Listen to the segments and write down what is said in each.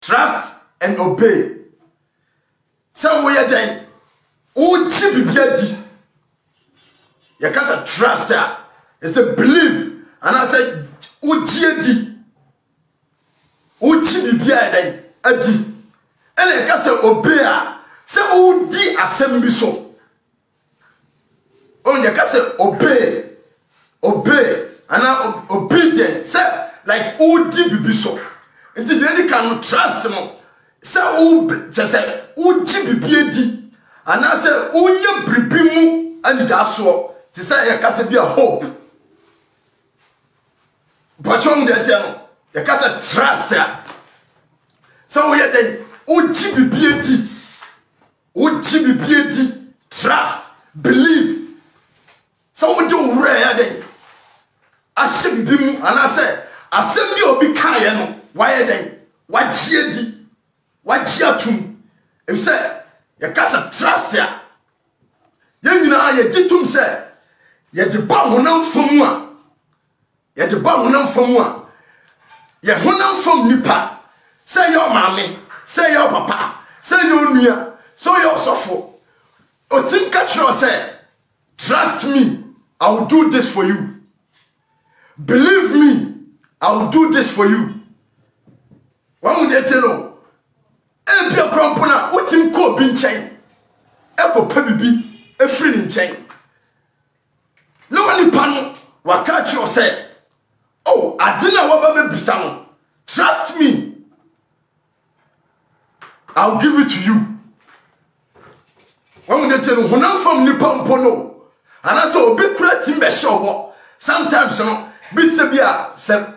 Trust and obey. So we are then. Uchi bibiadi. You can't trust her. It's a believe. And I said, uchi bibiadi adi. And I can't obey her. Say udi assembly so. Oh, you can't say obey. Obey. And now obedient. Say like udi bibi so. Until you can trust him. Say just say uchi bibiadi. And I say, "Unya bribimu and that's what to say. You can't be a hope." But you can't trust her. So we are then uchi trust, believe. So we do rare then. I should be and I say, I send you be kind. Why then? What cheerdy? What cheertum? If say. You can't trust ya. You know, you did to say, you the bomb from one. You the bomb from one. You one from Nipa. Say your mommy, say your papa, say your near, so your suffer. O think catch your say, trust me, I will do this for you. Believe me, I will do this for you. What would they tell you? Ebi abrampona wotim ko bi nchen eko pa bibi efri ni nchen no wani pano waka chi say oh adina wa ba bisa no trust me I'll give it to you when we tell you honam from nipa mpono ana so obi kura tim be show sometimes no bit se bia se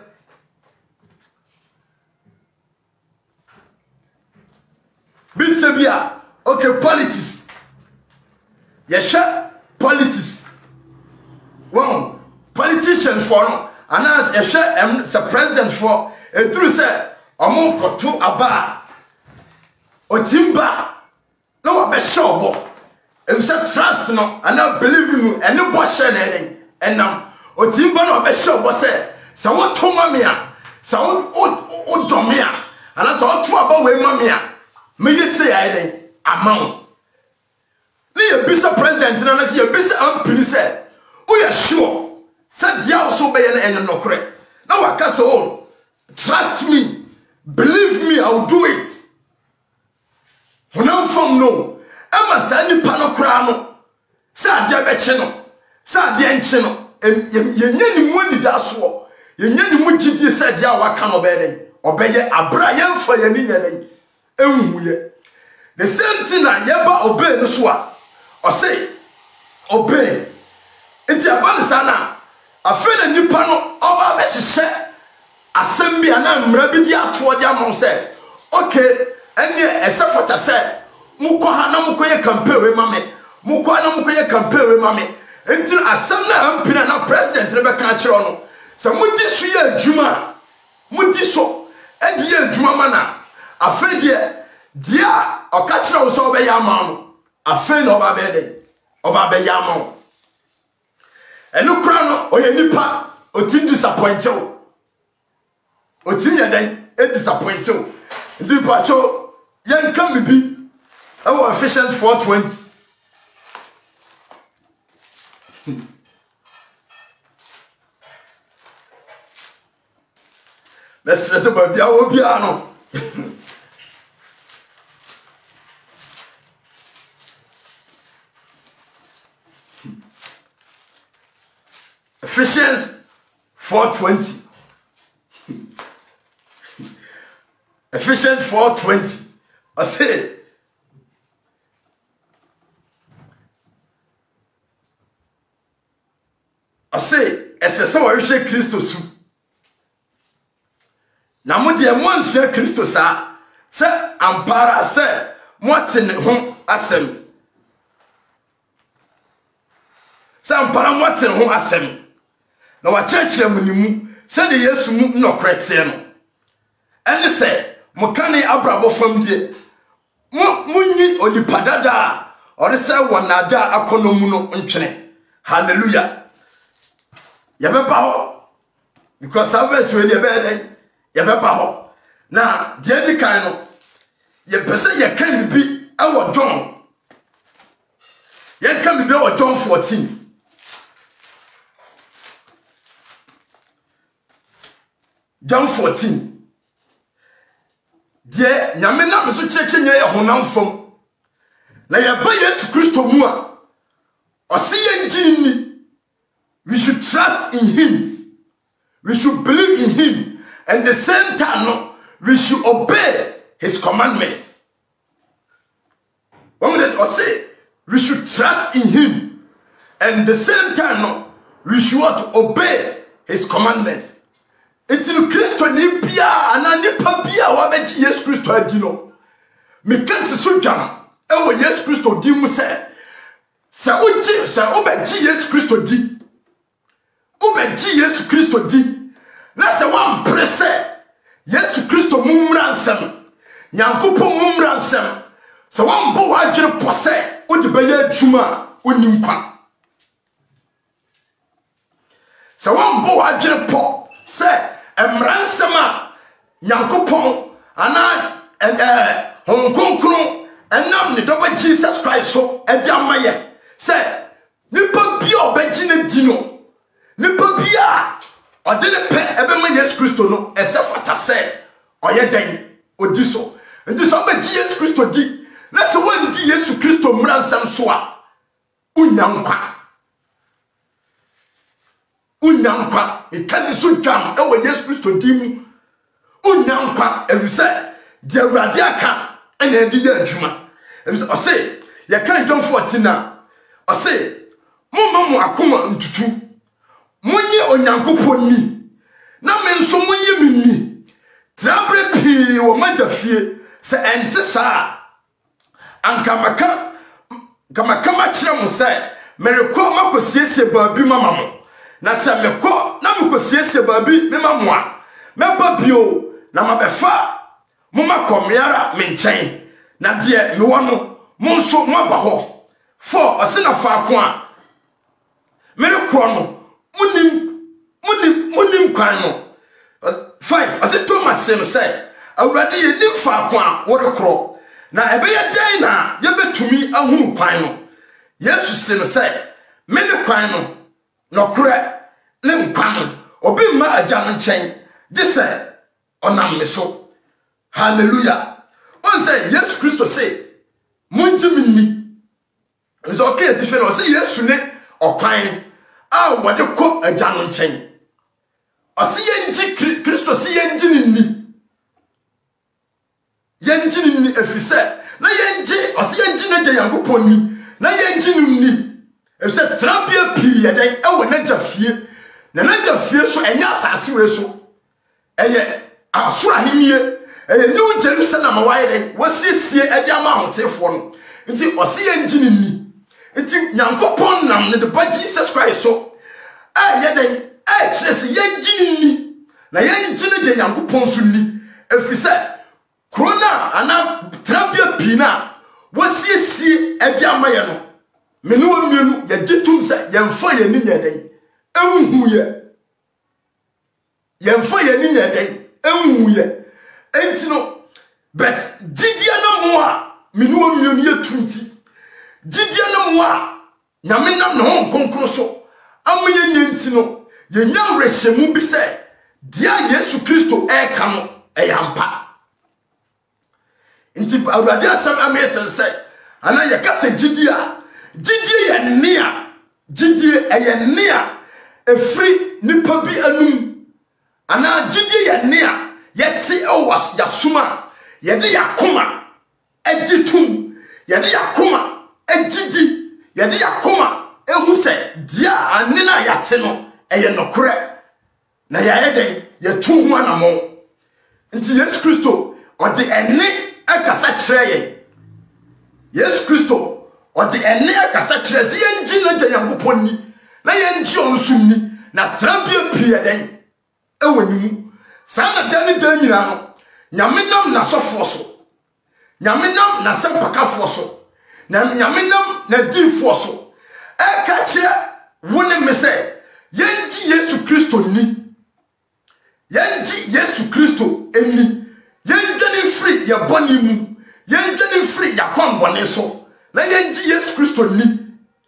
Big Sabia, okay, politics. Yes, sure, politics. Well, politician for and as a share the president for a true say, among Kotu Aba or Timba. No, I be sure, if you trust no, and not believe in you, and no boss anything, and now, or Timba no be sure, but say, so what to mamia, so what domia, and that's all true about way mamia. Me you say I then amount. Ni a bisa president na say a bisa ampini say. We are sure. Say dia also be na no correct. Now I can say trust me. Believe me, I will do it. Honam from no. Emma say ni pano kra no. Say dia be che no. Say dia nche no. Ye ni mu ni da so. Ye ni mu gidi say dia wa ka no be den. Obeye abra ye mfa ye ni ye the same thing that yeba obey no so or say obey it's about sana afele nipa no oba be hye asem bia na mra bi dia to dia mo say okay ene esefota say mukọ ha na mukọ ye campaign we mame mukọ na mukọ ye campaign we mame until asem na ampina na president ne be ka kire no say mudi so ye adwuma mudi so e di adwuma mana afedie dia okachira wo so be yama no afe na oba be den oba be yama enu kura no oye nipa otin disappoint o otin ye den e disappoint o ndi pa cho yen kan bibi e wo Ephesians 4:20 let's about bia wo bia no Ephesians 4:20 Ephesians 4:20 I say ese so wa hwe Kristo su na mo de mo anhwe Kristo sa se ampara se mo tene ho asem se ampara mo tene ho asem na wa chechire mu nimu se de Yesu mu no kretie no ene se mo kane abrabo fam die munyi onipadada ore se wonada akonomu no ntwene hallelujah yabeba ho because service we dey be den yabeba ho na de di kan no ye pese ye kan bi e wo John ye kan bi wo John 14 John 14 de nyame na me so kyekyenye ye honam fom na ye ba Yesu Kristo mu a ose ye njini we should trust in him. We should believe in him. And the same time, no, we should obey his commandments. One minute, or say, we should trust in him. And the same time, no, we should obey his commandments. Until Christo ni pia, anani pa pia, wabeji Yes Christo adino. Mikasi so jam, ewe Yes Christo di mu sa obeji Yes Christo di. Ubeji Yesu Kristo di na se wan prese Yesu Kristo mumransem Nyankopon mumransem se wan bo wadwere pose odi beye adwuma oni nkwa se wan bo wadwere po se emransem a Nyankopon ana honkonkron enam ni doba Jesus Christ so edi amaye se nipa bi obeji ne di no nipa bia odele pe ebe ma Yesu Kristo no ese fata se oye den odi so ndi so be Yesu Kristo di na se won di Yesu Kristo mransam so a unyankwa ikazi so dwam e wo Yesu Kristo di mu unyankwa evise de awurade aka ena edi ya adwuma evise ose ye kan John 14 na ose mo akoma ntutu munye onyankopon ni na menso munye minni trabre pi wo majafie se ente saa ankamaka kama kire mo se mereko makosiesie baabi mama mo na se meko na mekosiesie baabi me mamo a meba bio na mabefa mo makomiara menchen na de me wono monso mo aba ho 4 osina fa ko a mereko no munim kwan no 5 ase Thomas no say awurade ye nim fa ko a worekro na ebe ye dan na ye betumi ahunu kwan no Yesu se no say me ne kwan no nokore ne nkwan no obi ma agya no nchen de say onam me so hallelujah on say Yesu Kristo say munjimini is okay different say Yesu ne okwan a wode ko agya no nchen ose yenji Kristo se yenji ni efise na yenji ose yenji na je Yankopon ni na yenji ni efise trapia pi yeden e wo na jafie na jafie so enya asase we so eye asura himie eye New Jerusalem wa yeden wasiesie e dia ma hotefo no nti ose yenji ni nti Yankopon nam ne de ba Jesus Christ so yeden chese yenji ni na yenji ne de Yankopon so ni efise krona ana trapia pina wasiesie e dia ma ye no menu mienu ye gitum se yemfa ye ni nyeden enhu ye entino but gidia na mo a menu mienu ye tunti gidia na mo a nyame nam no honkonkro so amye nyentino ye nya rehemu bi se dia Yesu Kristo ka no eyampa nti awurade asam ametel se ana ye kase gidia ye nia gidie eye nia efri nipa bi anum ana gidie ye nia yeti owas yasuma yede yakoma agitum yede yakoma agidi yede yakoma ehu se dia anina yate no eye nokore na yeden yetu hu anamo nti Yesu Kristo ode ene akasa kire ye Yesu Kristo ode ene akasa kire se yenji no je Yankopon ni na yenji onsum ni na trabia pie den ewanimu sana dan dan nyina no nyame nam na sofo so nyame nam na sempakafo so na nyame nam na difo so ka kire woni me se yenji Yesu Kristo ni yenji Yesu Kristo eni ye boni mu yendwene mfiri yakwan bone so na yenji Yesu Kristo ni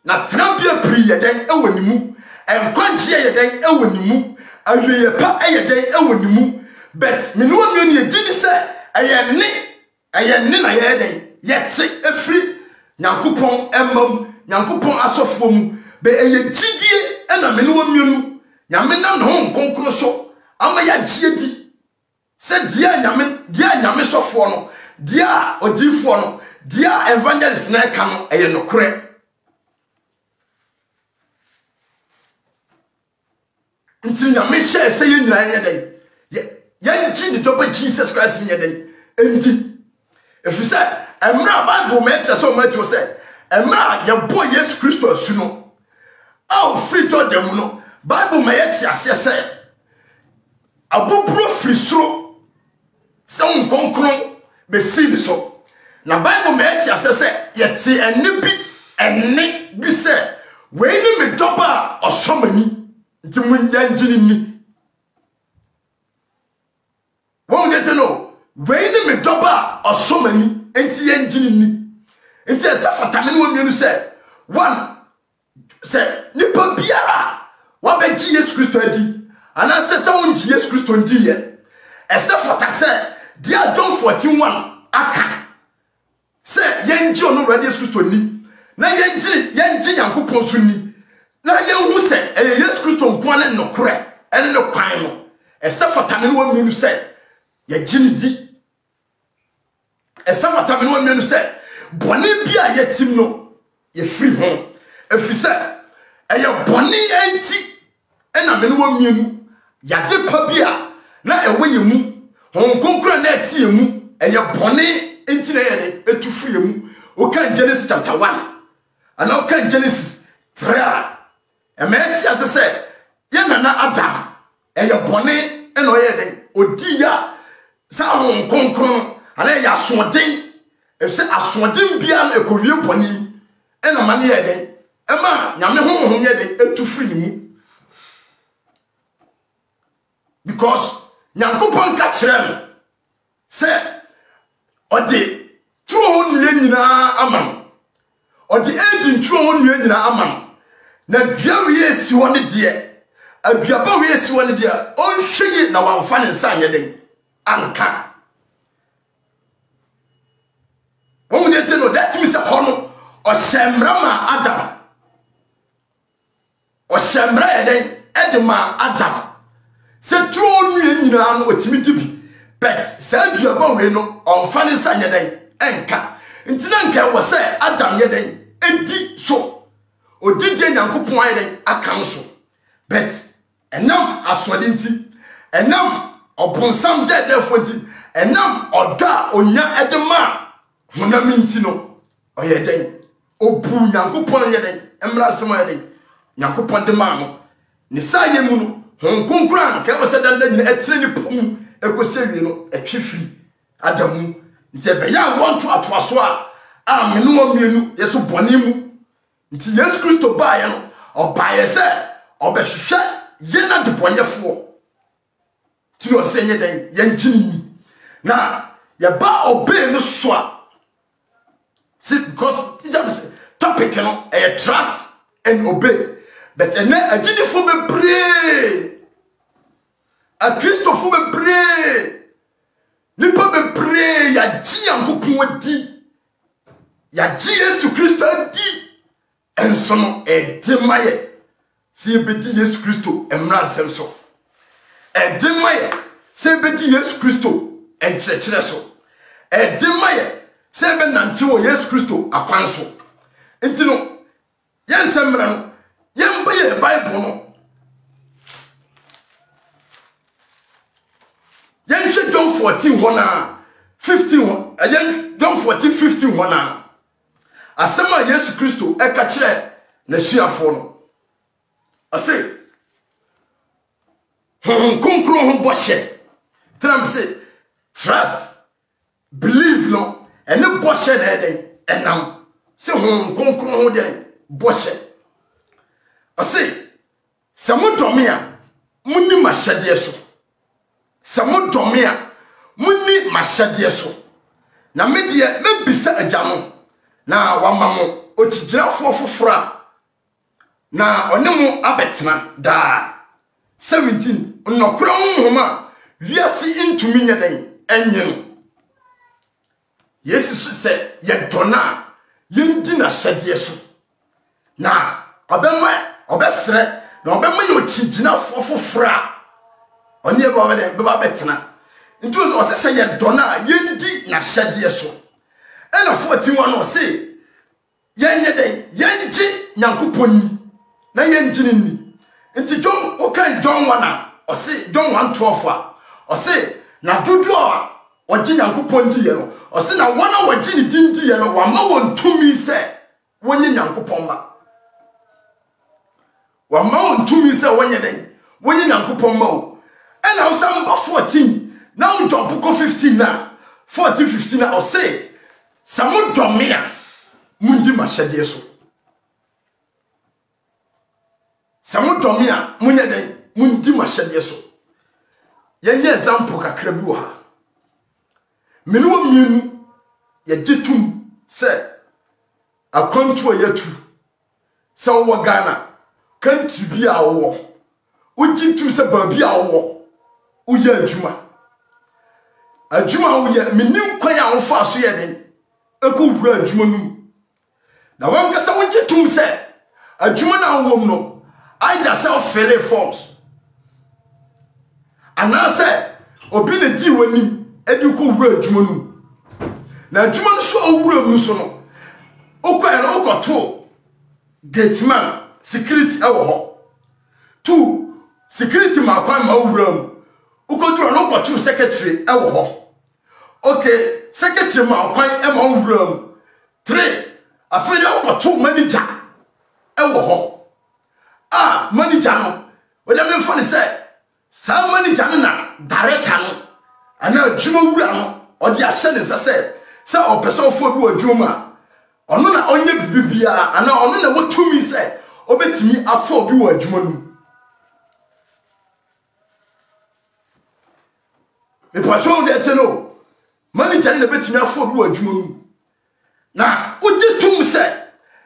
na trabia pri ye den ewonimu enkwagye ye den ewonimu awiye pa ye den ewonimu but me no mi ye gidi se eye ne na ye den yetse efiri Nyankopon emam Nyankopon asofo mu be eye gidie na me no mi nu nyame na no nkonkro so ama ya giedi se dia nyame sofo no dia odifo no dia evangelist na ka no eye nokore nti nyame hye se ye nyina ye den ye nti ni toba Jesus Christ ni ye den enti efise emra Bible me tse so Matthew se emra ye bo Yesu Kristo asu no aw free to dem no Bible me ye tse ase se abobro free soro se nkonkron be sin so na Bible me ye tse ase se ye tse enne bi se we ni me doba osomani nti munyanjini ni won dey no we ni me doba osomani enti yanjini ni enti esa fatame no mienu se one se nipa biara wa be ji Yesu Kristo adi ana se won ji Yesu Kristo ndi ye esa fata se dia John 14:1 aka se yanji ono ready Yesu Kristo ni na yanji Nyankopon so ni na yehu se Yesu Kristo nkwane nokore ene no kwan no esa fatame no mienu se ya jini di esa fatame no mienu se boni bia yetim no ye free ho efise eye boni enti ena me no mienu ya de pa bia na ewe ye mu honkonkura na eti ye mu eye boni enti na ye de etu free mu o kan Genesis chapter 1 ana o kan Genesis 3 emeti asese ye nana Adam eye boni ena o ye de odi ya sa honkonkron ana ya soden ese asoden bia na ekowie boni ena mane ye de ema nyame honhom ye de etu free mu because Nyankopon ka kire se odi tro honu nyina amam odi edi tro honu nyina amam na dua we esi woni de aduaba we esi woni de onhwe na wamfa ne nsa anye den anka won dey no that means hono o semra ma Adam o semra eden edema Adam se tro nu nyina no otimi dibi but se aduaba we no onfa ne nsa anye den enka ntina nka wo se Adam ye den edi so odidie Nyankopon ayeden aka so but enam asode nti enam obonsam dedefo nti enam oda onya edema honam nti no oyeden obu Nyankopon yeden emra sema yeden Nyankopon de ma no ni saye mu no honkonkran ka wo se danda ni etire ni pom ekosewie no etwefiri Adamu nti be ya want to atwaso a menum mienu yeso boni mu nti Yesu Kristo baye no obaye se obehwehwe yena de bonyefo ti o se nye den yanjini na ya ba obey no so a see because it topic no trust and obey but ene agidifo bebre a Christopher bebre nipa bebre ya ji Nyankopon adi ya ji Yesu Kristo adi enso no edemaye se bedi Yesu Kristo emra nsem so edemaye se bedi Yesu Kristo enkyerɛkyerɛ so edemaye se be nante wo Yesu Kristo akwan so enti no yensemra no yemba ye Bible no yenhwe John 14:1 15 ayen John 14:15 asema Yesu Kristo eka kire na suafo no ase konkro ho boshe tram say trust believe no ene boshe na eden enam se konkro ho de boshe ase samodomia munni mashade so samodomia munni mashade so na medie mebisa agya no na wamamo ochigyirafo fofora na onemo abetena da 17 nnokura honhoma wiase intumi nyeden enye no Yesu se ye dona yendi na hyede so na obesre na obema ye ochigyinafo fofora oni eba wede beba betena ntu o se ye dona yendi na hyede so ena 41 no se yenye den yenji nyankoponi na yenji ni nti John o kan John 1 o se John 1:12 o se na dodo a oji nyankopon di ye no o se na wona waji ni din di ye no wa ma won tumi se wonye nyankopon ma wa ma won tumi se wonye den wonye nyankopon ma o ena o sam ba 14 na o jump ko 15 na 14 15 na o se samu domia mundi mashade so samu domia munye den mundi mashade so yenye example kakra bi wo ha menuwa mienu ye gitum se akwantu yetu se wo Ghana country bi a wo ugitum se ba bi a wo uye adwuma uye menim kwan a wo fa so ye den ekowura adwuma num na wan kasa ugitum se adwuma na wo no either self fill forms anase obi ne di wanim edi ko wura adwuma num na adwuma no so awura mu so no okwa na okoto gateman security ewo ho two security ma kwan ma wura mu okoduro no okoto secretary ewo ho okay secretary ma kwan e ma wura mu three afere okoto manager ewo ho manager no we dem mfo ne say sa manager no na director no ana adwuma wura no odi ahye ne se opesofo bi wadwuma ono na onye bibia ana ono na wotumi se obetimi afo bi wadwuma no me patrol de teno manager na betimi afo bi wadwuma no na ogitum se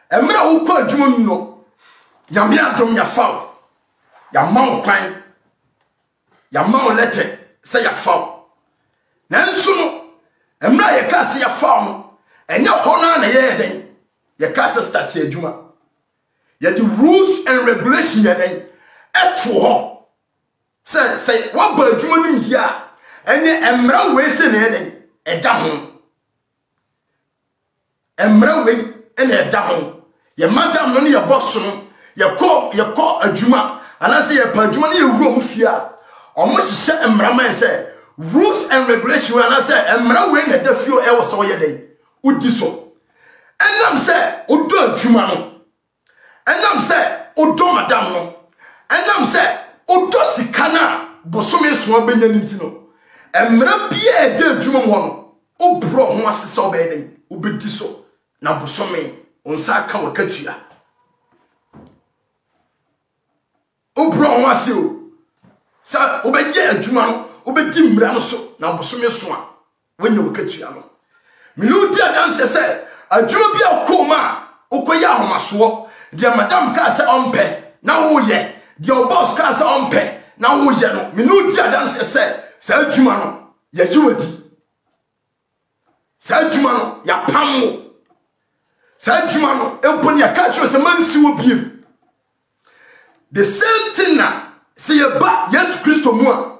emra wo kwa adwuma no nyame adom ya fawo ya mawo kwan ya mawo lete se ya fawo nanso no emra ye ka se ya fawo no enya hona na ye den ye ka se start adwuma ye the rules and regulations ye den eto ho se what ba adwuma nim dia ene emra we se na ye den eda ho emra we ene eda ho ye madam no ye boss no ye ko adwuma anase ye pa adwuma no ye wuro mu fia omo hihye emra man se rules and regulations anase emra we na da fio e wo so ye den udi so enam se odo adwuma no enam se odo madam no enam se odo sikana bosome so abenya nti no emra bia e da adwuma mo no obro ho asese obey den obedi so na bosome onsa ka wakatua obro ho ase o sa obeye adwuma no obedi mmra no so na bosome so a wanya wakatua no minu dia dan se adwuma bi akoma okoya ahomaso dia madam ka se ompe na wo ye dia boss ka se ompe na wo ye no minu dia dan se sa adwuma no ya jiwadi sa adwuma no ya pammo sa adwuma no emponi ya ka cho se mansi wo biem the same thing na se ye ba Yesu Kristo mu a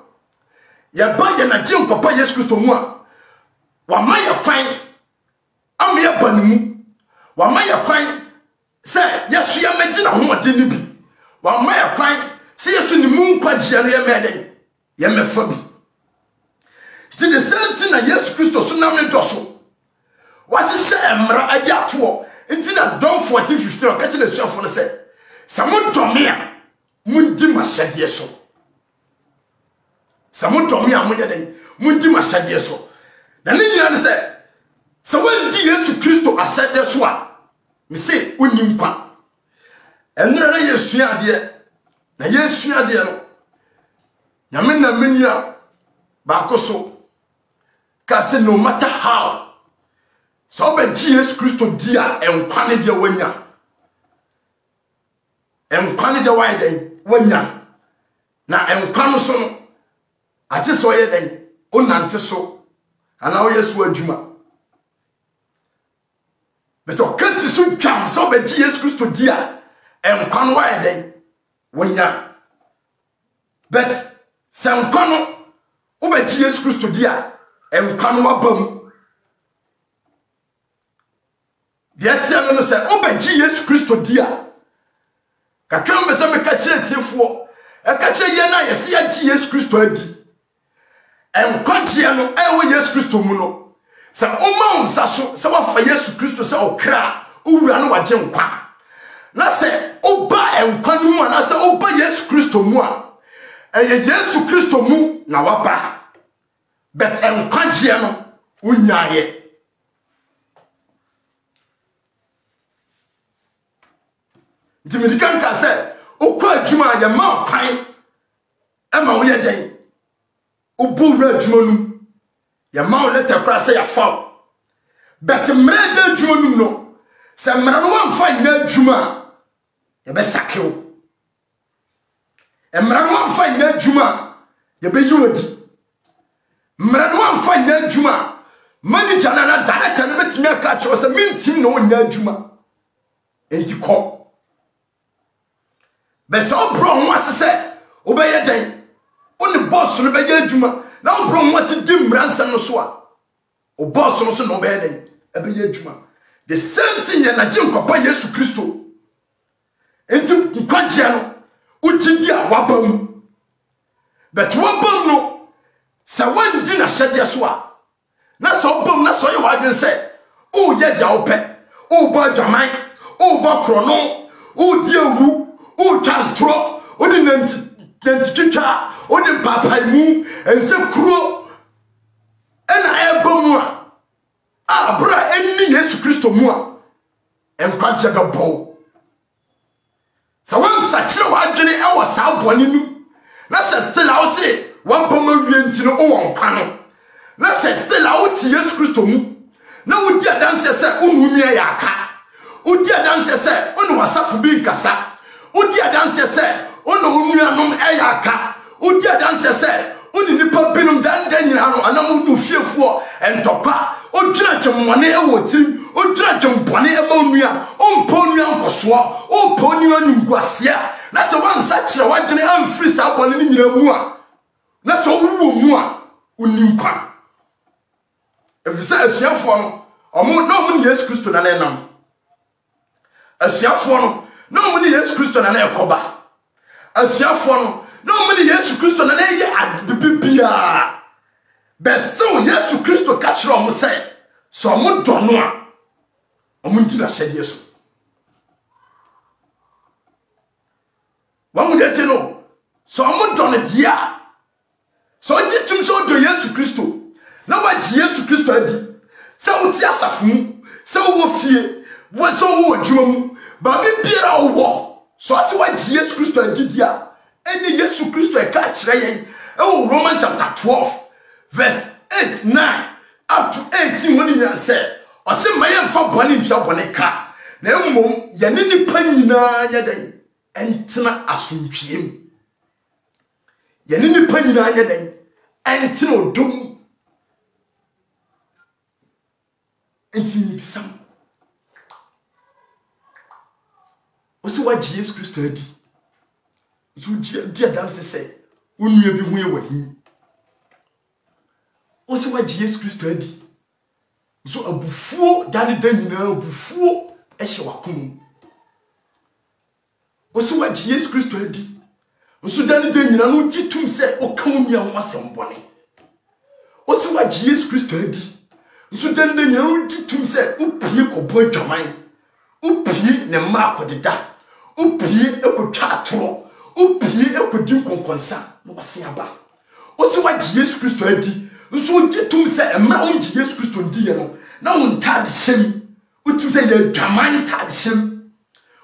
ye ba ye na je nkopa Yesu Kristo mu a wa ma ye kwan am ye ba nimu wa ma ye kwan se Yesu ya magina ho ode ni bi wa ma ye kwan se Yesu ni mu nkwagye no ye meden ye mefa bi ti the same thing na Yesu Kristo so na me doso wa se emra adi ato nti na don 14:15 o ka kire suafo no se samodome a mundi masade so samodome a munye den mundi masade so na ne nyina ne se wandi Yesu Kristo asade so a me se onim kwa enra na Yesu ade na Yesu ade no nyame na menia ba ko so ka se no matter how so be Jesus Christo dia enkwane dia wanya enkwane dia why den wanya na enkwano so no ate so ye den onante so ana wo yesu adwuma beto kasi so twam so be Jesus Christo dia enkwano why den wanya but sankwano wo be Jesus Christo dia enkwano wabam biatia no se wo be Jesus Christo dia kakram be se me ka kire tiefo e ka kire ye na yesi ya Jesus Christo adi enkwantie no e wo Jesus Christo mu no se o ma unsa so se wa fa Jesus Christo se okra owura no waje nkwa na se o ba enkwanu mu na se o ba Jesus Christo mu a eye Jesus Christo mu na waba bet enkwantie no unyaaye Dimedikan ka se okwa adwuma ya ma kwan e ma wo ye den obo wura adwuma nu ya ma wo leta kra se ya fa bet mre da adwuma nu no se mra no wamfa nya adwuma ya be sakew mra no wamfa nya adwuma ya be yiwodi mra no wamfa nya adwuma manager na director na betimi aka cho se mintim no nya adwuma enti ko Besa obro ho asese obeye den oni boss no beye adwuma na obro ho ase dimra nsa no so a o boss no so no beye den ebeye adwuma the same thing ya na jinkopa Yesu Kristo enti nkwagye no ugidi a wabam but wabam no sa wandi na hyede so a na so obam na so ye wadwen se o ye dia ope o ba dwaman o ba krono o dia wu o tantro o di nanti twitwa o di papai mu ense kuro ena ebamu a bra enni Yesu Kristo mu a enkwaje ga bo sa wan sa kire wa adwene e wo sa bone nu na se still a wo se wan bama wie nti no o won kwa no na se still a wo ti Yesu Kristo mu na wo di adanse se unu nua ya aka wo di adanse se unu wasafo bi nkasa Udi adanse se ono nuanom eyaka udi adanse se odi nipa binum dan nyina no anam nu fiefo entokwa odira twemone ewotim odira twembone ema nua ompo nua nkoso ompo nua nungwasia na se wansa kire wadwene amfiri sa bone ni nyina mu a na se owuwo mu a uninkwa efisa asuafo no omo no mu Yesu Kristo na nenam asuafo no no muni Yesu Kristo na ekoba asiafo no muni Yesu Kristo na ye adbibia besto Yesu Kristo ka kire omo se so omo dono a omo ndina hyede Yesu wamu dete no so omo dono dia so jitum so do Yesu Kristo na waji Yesu Kristo adi se wuti asafo mu se wo fie wo so wo adwuma mu ba bi biara wo so ase wa Yesu Kristo agidia eni Yesu Kristo e ka kire yen e wo Romans chapter 12 verse 8 9 up to 18 when you say o se maye mfa bone ntwa bone ka na emom ye ne nipa nyina nya den entena asuntwiem ye ne nipa nyina nya den entena odom entini bisam Osi wa Jesus Kristo adi. So dia dance say onua bi hu ye wahi. Osi wa Jesus Kristo adi. So abufuo dane da nyina abufuo ehye wakom. Osi wa Jesus Kristo adi. So dane da nyina no gitum say okam nua ho asembone. Osi wa Jesus Kristo adi. So dane da nyina no gitum say opie kobo adwaman. Opie ne ma akodeda. Opie ekotwa atoro opie ekodim konkonsa no wase aba osi wa Jesus Kristo adi nso gitum se emra onji Jesus Kristo ndiye no na wontade hyem utum se ye dwaman tade hyem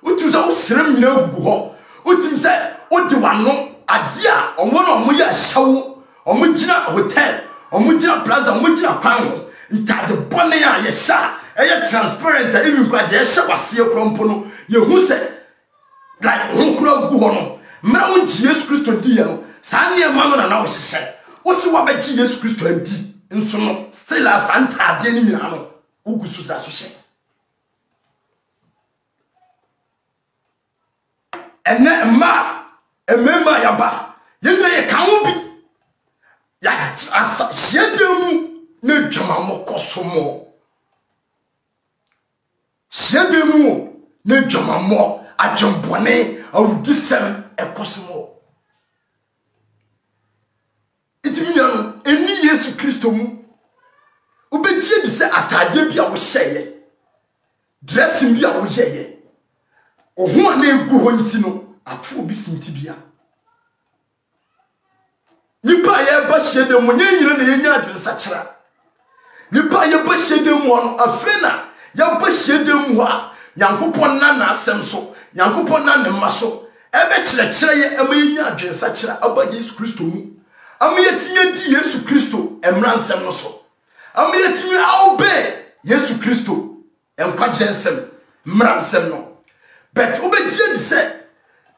utum se osrem nyina gugu ho utum se odi wano ade a omo no ya hyawo omo gina hotel omo gina plaza omo gina kwan ho ntade bone a ye sha eye transparent even kwa de hye wase krompo no ye hu se like honkura gu ho no mra wonji Yesu Kristo di ye no sa ne ma no na wo hye wo si wa beji Yesu Kristo adi nso no still as antade ni nyina no ugu so da so hye enne ma emema ya ba ye ye kan wo bi ya asa hiedemu na dwamamo kosomo hiedemu na dwamamo adwombone awudisem ekosomo itiminya no eni Yesu Kristo mu obejie bi se atade bia wo hyeye dressing bia wo hyeye ohun na egu ho nti no ato obi sinti bia nipa ye ba hyede mu nyanyira na yenya adwensa kyera nipa ye ba hyede mu no afena ya ba hyede mu a Nyankopon na na asem so Nyankopon na ne maso ebe kyerɛkyerɛ ye ama yenya adwensa kyera aba Yesu Kristo mu ama yetime di Yesu Kristo emra nsem no so ama yetime awbe Yesu Kristo enkwaje nsem mra nsem no but obejie di se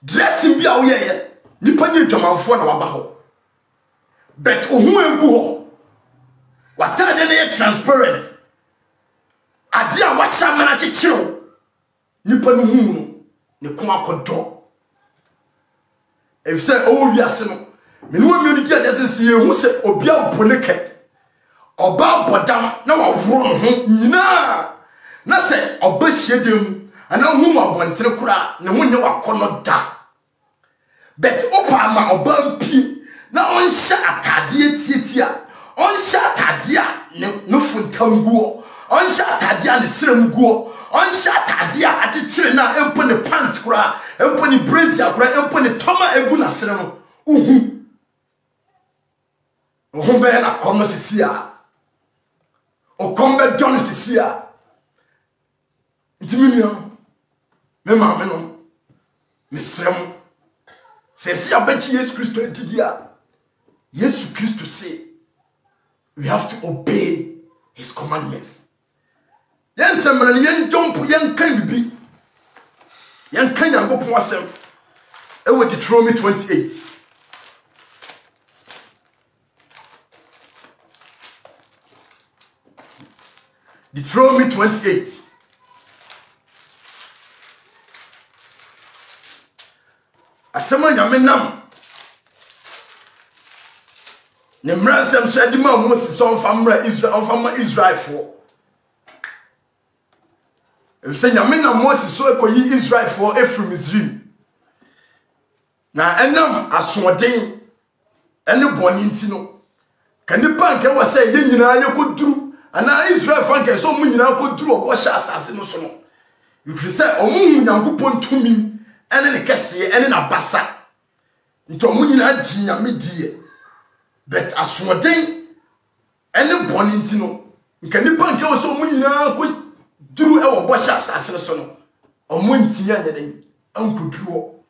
dressing bia wo ye nipa ni dwamanfo na waba ho but ohu egu ho watade na ye transparent ade a wahya mana kyekyerew nipa no hu no ne ko akodo efse o wiase no menu amionu dia desense ye hu se obia boneke oba bodam na waworo no ho nyina na se oba hiedem ana hu abontere kura ne ho nye wakono da but opa ma oba mpi na onsha atade tietia onsha atade a no funtamguo onsha atade a ne seremguo onsha atade a akyekere na empo ne pant kura empo ne brazier kura empo ne toma egu na sere no ohu be na kono sisia o kombe John sisia ntiminio me ma me no me serem sesi abachi Yesu Kristo edidia Yesu Kristo say we have to obey his commandments. Yen semana yen jump yen kan bibi yen kan Nyankopon asem e wo Deuteronomy 28. Deuteronomy 28. Asema nyame nam ne mransem so adima Moses on famra Israel on fama Israel for e se nyame na Moses so ekoyi Israel for Ephraim Misrim na enam asoden ene boni nti no kanipa nke wo se ye nyina ye koduru ana Israel fanke so mu nyina koduru obo sha asase no so no you say omu Nyankopon tumi ene ne kese ene na basa nto mu nyina ji nyame die but asoden ene boni nti no nkanipa nke wo so mu nyina ko duru e wo bo sha asase so no omu ntinya nyeden ankoduru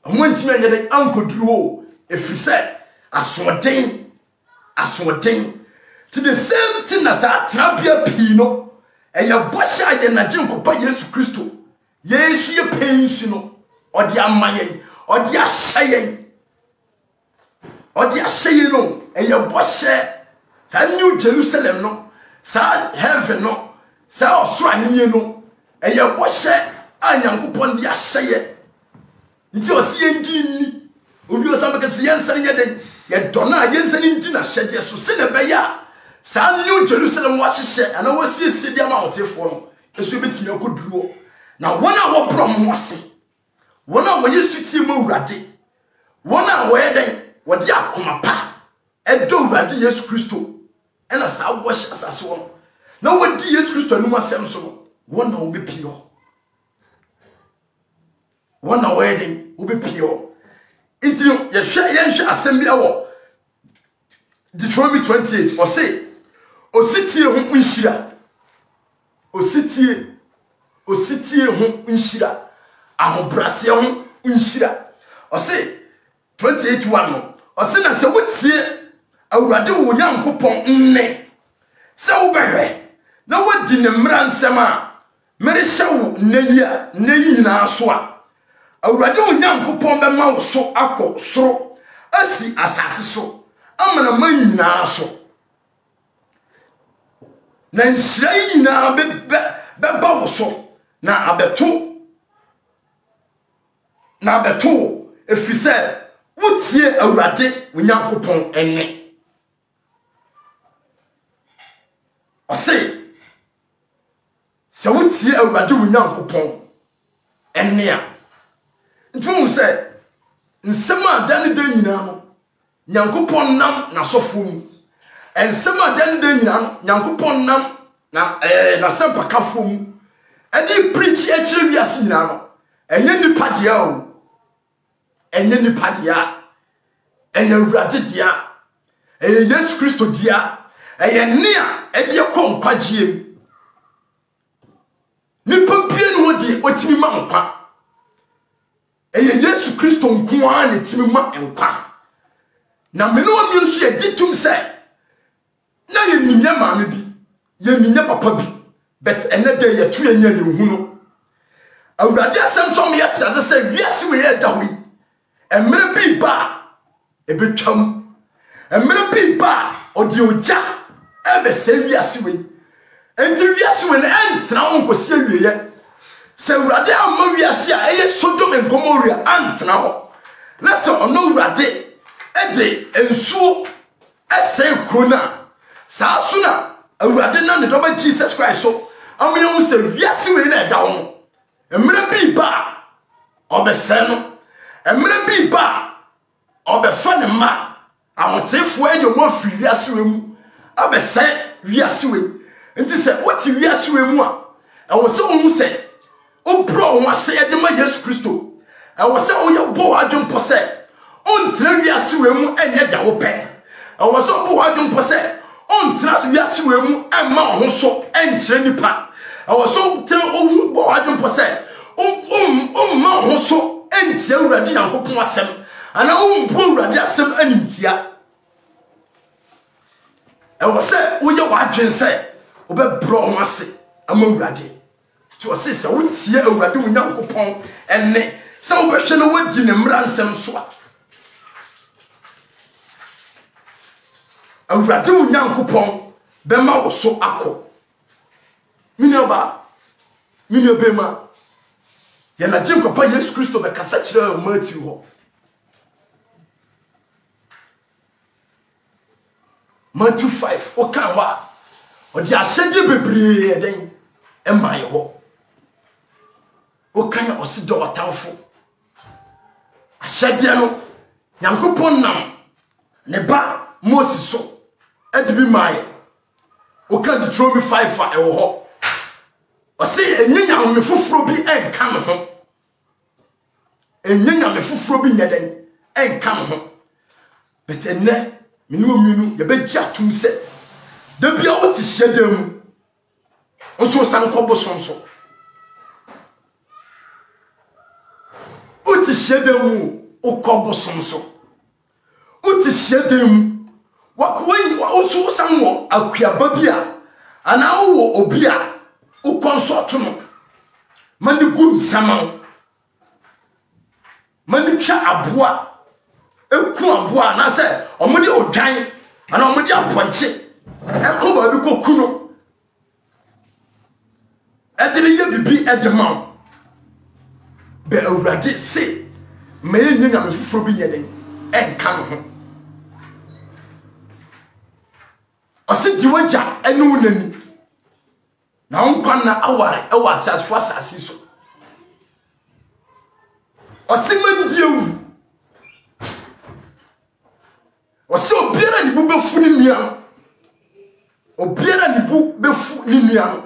omu ntinya nyeden ankoduru efrise asoden to the same thing as a trapia pino e ya bo sha ye na jinkopa Yesu Kristo Yesu ye pensi no odi amayen odi ahyeyen no e ye bo hye sa New Jerusalem no sa heaven no sa osoro anyenye no e ye bo hye a Nyankopon di ahyeye nti osi yenjini obi osamba kase yensan yeden ye dona yensan ndi na hyeye so se ne beya sa New Jerusalem wa hyehye ana wasi sidi ama hotefo no keso betimi akoduro na wona wo brom wase wona wo Yesu ti mu urade wona wo eden wo di akoma pa edo urade Yesu Kristo ena sa wo hye asase wo na wo di Yesu Kristo anu asem so no wona wo be pio wona wo eden wo be pio inti ye hwe asem bi awo Deuteronomy 28 o say ositie ho nhira ositie ho nhira ahobrase ho nhira o say 28:1 no o say na se wotie awurade wo Nyankopon nne se wo behwe wodi ne mmransem a mere hyew neyi nyina so a awurade onyankopon be ma wo so akọ soro asi asase so amana man nyina so na nhyira nyina be ba wo so na abeto efise wotie awurade onyankopon enne ose se wotie awurade onyankopon enne a ntwe se nsem adan de nyina no nyankopon nam na sofo mu ensem adan de nyina no nyankopon nam na sempakafo mu edi preach ekire wiase nyina no enye nipa dia o enye nipa dia enye awurade dia enye Yesu Kristo dia enye nia edi ekonkwagie nipa bia no di otimi ma nkwa enye Yesu Kristo nkoa ne timi ma nkwa na me no mi nso ye ditum se na ye ninya maame bi ye ninya papa bi but ene de ye tu enya ye hu no awurade asem so me yet se wiase we ye dawi emre bi ba ebetwam emre bi ba odi oja ebe se wiase we enti wiase we na entra onkosi awieye se awurade amma wiase a eye Sodom and Gomorrah antra ho na se ono awurade ede ensuo ese krona sa suna awurade na ne doba Jesus Christ so amye se wiase we na da ho emre bi ba obese no emre bi ba obefa ne ma awotefo ede mo afiri wiase we mu abese wiase we nti se woti wiase we mu a ewo se wo se o bro won ase ede ma Yesu Kristo ewo se o ye bo adwempo se on tra wiase we mu enye dia wo pe ewo se bo adwempo se on tra wiase we mu emma ho so enkyere nipa ewo se tra o bo adwempo se ma ho so entia awurade yankopon asem ana o mpo awurade asem animtia ewo se wo ye wadwen se obebro ho ase ama awurade ti o se wontie awurade onyankopon enne se obehwe no wadi ne mmransem so a awurade onyankopon be ma wo so akọ minioba miniobema ya na jim papa Yesu Kristo be kasa kire Matthew ho Matthew 5 o kan ho a o di asede bebre eden e mai ho o kan o si do watanfo asede no nyankopon nam ne ba Moses so edibi mai o kan Deuteronomy 5 fa e ho o se enyenya me foforo bi enka me ho enyenya me foforo bi nyeden enka me ho betenne minu ye beji atum se da bia o ti hyedam nso san kobo sonso o ti hyedam o kobo sonso o ti hyedam o so san wo akuaba bia ana wo obi a o consult no mani gun sama mani twa aboa eku aboa na se omode odwan ana omode aponche eko ba bi koku no edini ye bibi edema be awurade se me nyenya me fufuro bi nyeden enka no ho ose diwaja enu nani na onkwan na aware e wa asas fo asasi so osiman diewu osi obiara ni bu befu ni nua obiara ni bu befu ni nua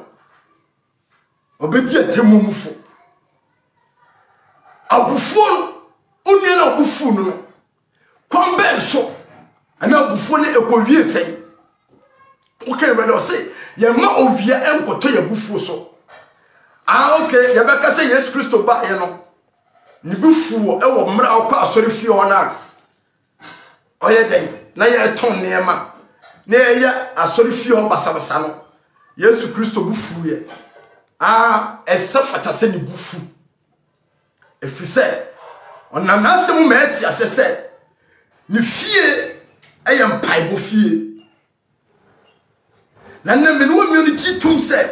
obedi atemumfo abufu onua na abufu no kwambe so ana abufu ne ekowie sen okay brother say ye ma owia enkoto ye bufu so okay ye beka say Yesu Kristo ba ye no ni bufu e wo mra akwa asori fie ona oye den na ye ton nema na ye asori fie ho basabasa no Yesu Kristo bufu ye esa fata se ni bufu efise onam na asem ma eti asese ni fie ayem paibo fie na na me no mi no chitum se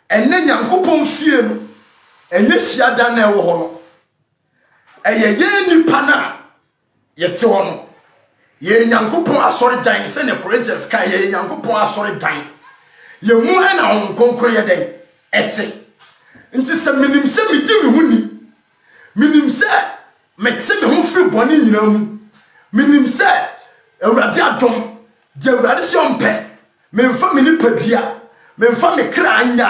enne Nyankopon fie no enye hia na ewo ho no eye ye nipa na yete ho no ye Nyankopon asori dan se ne Corinthians kan ye Nyankopon asori dan ye mu ana hon konkro ye den ete nti se minim se midi me huni minim se metse me ho firi bone nyina mu minim se Awurade adom de Awurade se ompe memfa me ni padua memfa me kra anya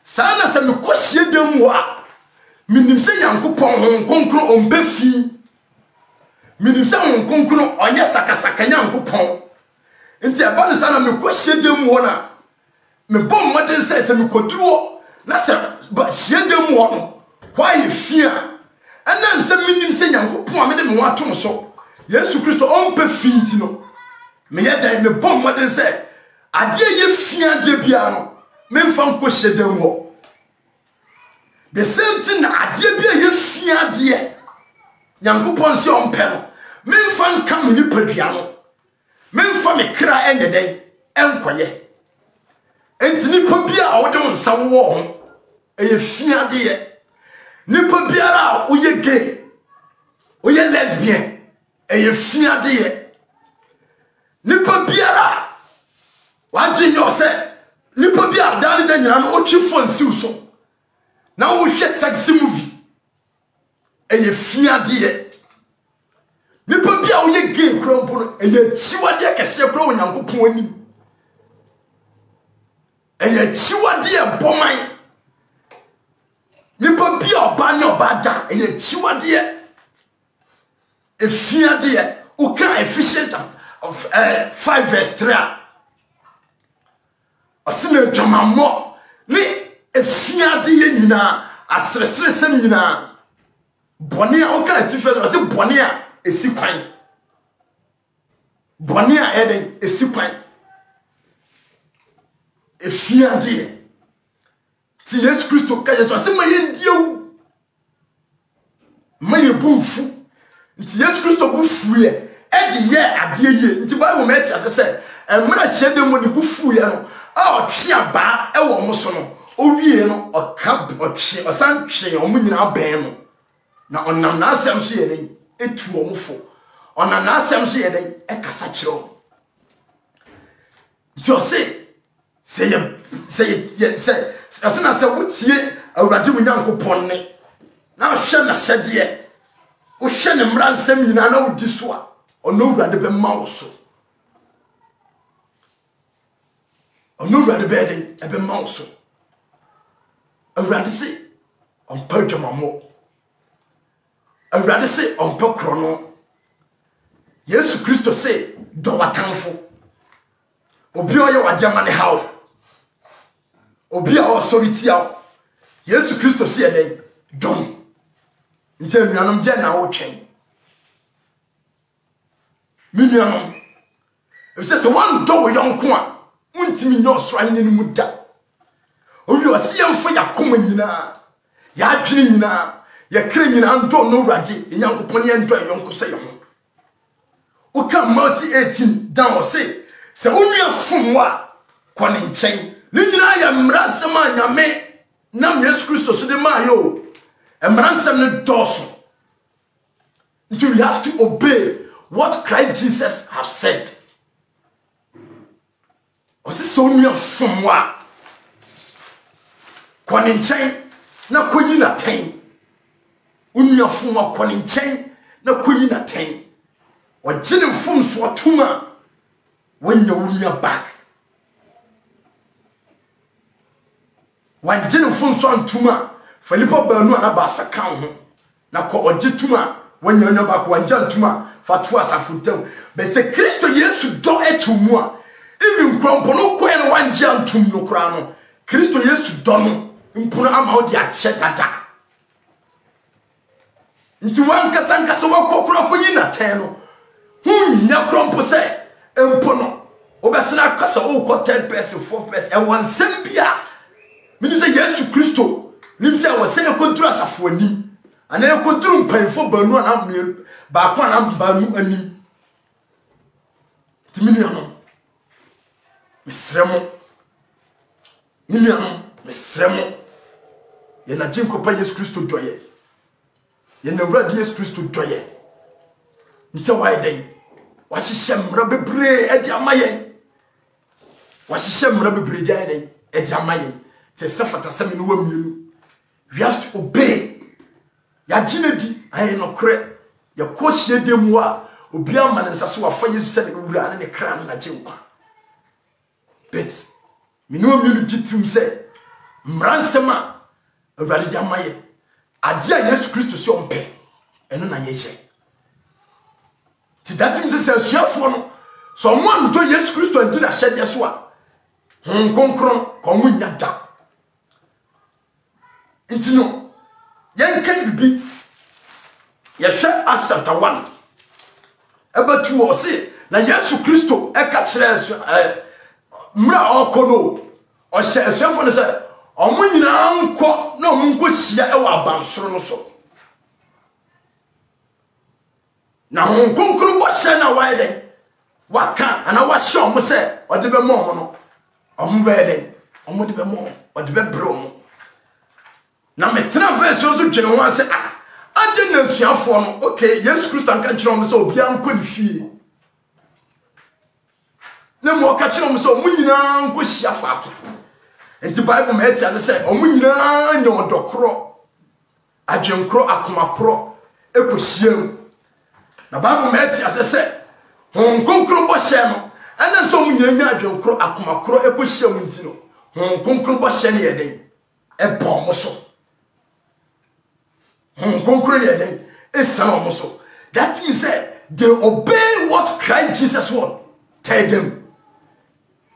saa na se me kohie dem wo a minim se Nyankopon hon konkro ombe fi minim se hon konkro onye sakasaka Nyankopon nti aba ne saa na me kohie dem wo na me bom modern se me koduro na se ba hie dem wo no why fear ana nse minim se Nyankopon a me de me wato so Yesu Kristo ompe finti no me yeda me bom modern se ade ye fia de bia no me mfa nko hyedem wo the same thing na ade bia ye fia de Nyankopon se ompe no me mfa nka me ni padua no me mfa me kra enye den enkoye entini pa bia a wo de nsa wo ho eye fia de nipa biara oye gay oye lesbian eye fia de nipa biara waje nyo se nipa biara dan de nyina no otwi phone siw so na wo hwe sexy movie eye fia de nipa biara oye gay krompo no eye chiwade kese kro Onyankopon anim eye chiwade boman nipa bia oba ne oba da eye chiwade efiade o kan Ephesians of 5 verse 3 osime dwamammo ni efiade ye nyina asresere sem nyina bone a o kan atifele o se bone a esikwan bone a eden esikwan efiade ti Yesu Kristo ka Yesu ase maye ndieu maye bumfu nti Yesu Kristo bufu ye edi ye ade ye nti Bible ma ti ase se emra hyede mo ni bufu ye no a otwe aba e wo mo so no owie no oka otwe osan twe o mo nyina ben no na onam na asem so ye den etu o mo fo onam na asem so ye den e kasa kiro nti o se asena se wotie Awurade mu Nyankopon ne na hwe na hyede o hwe ne mransam nyina na wodi so a ono Awurade be ma wo so ono Awurade be den e be ma wo so Awurade se on pa dwamamo Awurade se on pa krono Yesu Kristo se do watanfo obi oye wade amane hawo obi a authority a Yesu Kristo se eden don nti anuanom je na wo twen minuanom e se one do wo yonko a untimi nyo so anye ni muda obi o se yemfo yakoma nyina ya adwene nyina ya kre nyina ndo no Awurade Nyankopon ye ndo yonko se ye ho o ka Matthew 18 down o se onua fomwa kone nchen ni nyina ya mrasem anyame nam Yesu Kristo so de ma yo emransem ne doso until we have to obey what Christ Jesus have said o se onua fomwa kone nchen na konyi na ten onua fomwa kone nchen na konyi na ten o gine fom so atuma when you back when jene fun so antuma Felipo banu na basa kan ho na ko ojetuma when you back when jantuma fatu asafuntem be se Kristo Yesu do etumu a even krompo no ko en wan jantum no kra no Kristo Yesu do no mpuno ama odi a che dada nti wan kasankasa wa kokoro ko yina ten no hu nya krompo se empo no obesina kasa o ko third person fourth person e won sem bia menim say Yesu Kristo nim say wo say ekoduru asafo anim ana ekoduru mpanfo banu ana mienu ba ko ana banu anim timini ano mesremo mesremo ye na jinko pa Yesu Kristo doye ye na wura Yesu Kristo doye nti why dey wa hihye mra bebre e di amaye wa hihye mra bebre di ayen e di amaye te sefata semi no wamienu we have to obey ya jinedi ayen no kre ya ko hie dem wa obi amane nsaso wa fa Yesu se de wura ne kra na jinkwa bet minu mienu jitum se mransema awurade di amaye ade a Yesu Kristo se ompe eno na yeje ti datim se asuafo no so mo am do Yesu Kristo andi na hyede so a konkron ko mu nyada intino yen kan bibi ye hwe Acts chapter 1 eba tu o se na Yesu Kristo e ka kire mra okono o hye asuafo no se omo nyina nko na omo nko hia e wa abansoro no so na konkron bo hye na wide waka ana wa hye omo se ode be mo omo no omo be den omo de be mo ode be bro mo na metra verse so dwene ho ase ade na asuafo no okay Yesu Kristo anka kire omo se obi anko ni fie na mo ka kire omo se omo nyina nko hia faako enti Bible ma etia se omo nyina nya odokro adwenkro akomakro ekohia na Bible ma etia se konkro bo hye no ana so omo nyina nya adwenkro akomakro ekohia mu ntino konkro bo hye ne yeden e bon mo so konkro ne yeden e san mo so that means they obey what Christ Jesus would tell them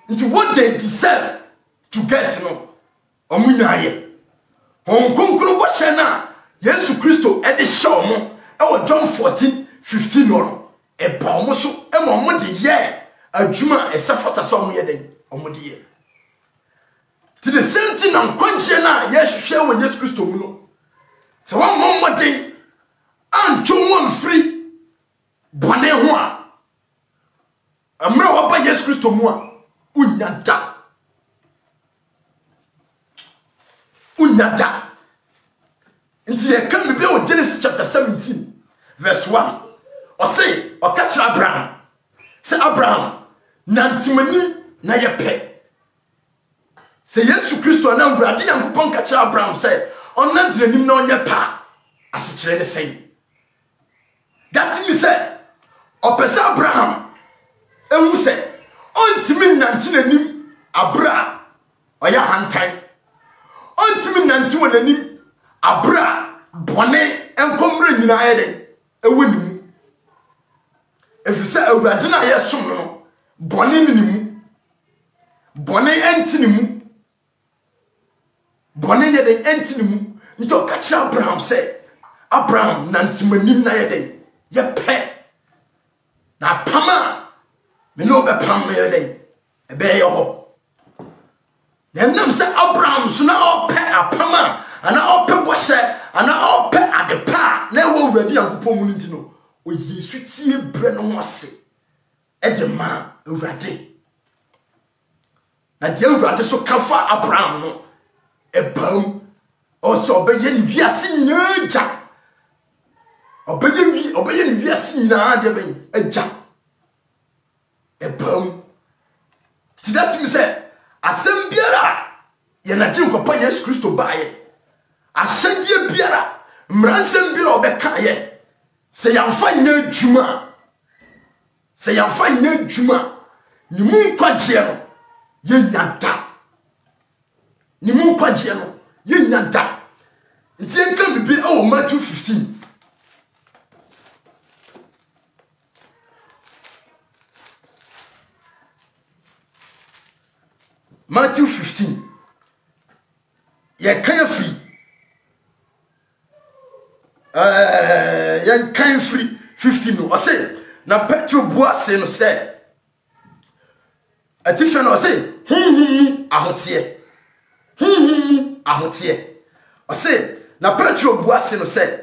into what they deserve to get no omunyaye konkro bo hye na Yesu Kristo e de show mo e wo John 14:15 no e ba mo so e mo de ye adwuma e sefata so mo ye den mo de ye to the same thing and kwanche na Yesu hwe Yesu Kristo mu no so one mo den anto won free bone ho a amra wo ba Yesu Kristo mu a unyada nti ye kan be o Genesis chapter 17 verse 1 o say o catch Abraham say Abraham nantimani na ye pe say Yesu Kristo na urade Yankopon catch Abraham say on nantimanim na onye pa asekire ne say that means say o pese Abraham emu say ontimi nantinanim abra oya hantan ontimi nantiwananim abra bone enkomre nyina ayede ewonimu efisa awurade na yesom no bone nimu bone entinimu bone yede entinimu nto ka kira Abraham say Abraham nantimanim na yede ye pe na pama me no be pam me yede ebe ye ho nam say Abraham so na ope apama ana ope bose ana ope adepa na wo wurade Yankopon mu ntino o Yesu tie bre no ho ase e de ma wurade na de wurade so kafa Abraham no e bam o so obeye ni wiase nyina ja obeye ni wiase nyina de ben aja e bam ti that me say asem biara ye na tin kopa Yesu Kristo baaye asendie biara mransem biara obeka ye se yamfa nya djuma ni mu kwagye no ye nyada ni mu kwagye no ye nyada nti enka bibi o Matthew 15 Matthew 15 ye kan free ye kan free 15 no o say na Petro bua say no say atife no say hum ahotie ahotie o say na Petro buase no say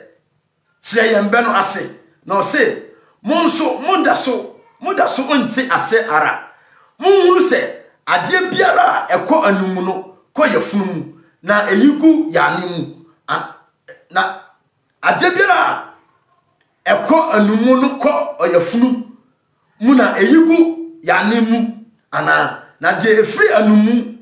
kire yembe no ase na o say monso modaso onti ase ara munhunu say ade biara ekọ anum no kọ yefunu na eyigu yanemu na ade biara ekọ anum no kọ oyefunu mu na eyigu yanemu ana na de efri anumu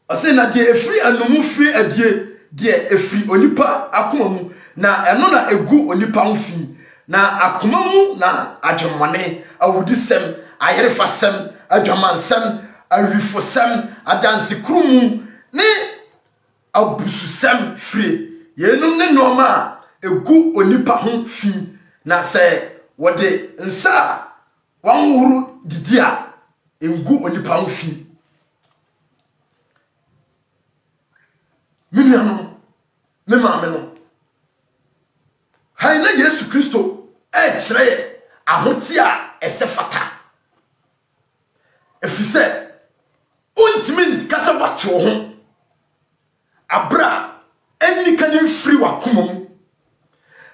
ase na de efri anumu fri adie de efri onipa akoma mu na eno na egu onipa mfi na akoma mu na adwemone awudisem ayerefasem adwamansem awifosem adansikrumu ne abususem fri yenum ne noma egu onipa ho fi na se wode nsa wanwuru didia engu onipa ho fi miniano me maame no haina Yesu Kristo kire ahoti a esefata efise ontimi kasa wate wo ho abra enikanin free wakoma mu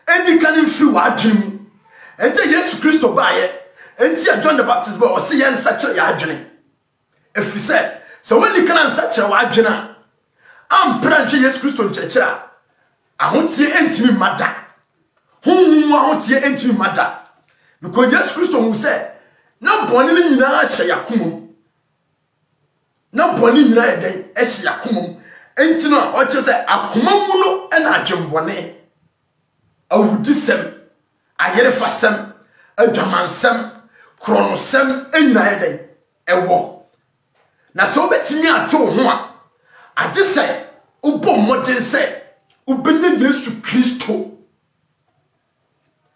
enikanin free wadwem ente Yesu Kristo baaye enti John the Baptist boy o se yen sakire ya adwene efise so when kan sakire wadwene ampra nche Yesu Kristo nchekire ahotie entimi mada ahotie entimi mada because Yesu Kristo mu se na boni ni nyina ahye yakomom na boni nyina eden ahye yakomom enti no o che se akomam no na adwembone awudisem ayerefasem adwamansem kronosem enyina eden ewo na se obetimi ate wo ho a age se ubo modern se ubenya Yesu Kristo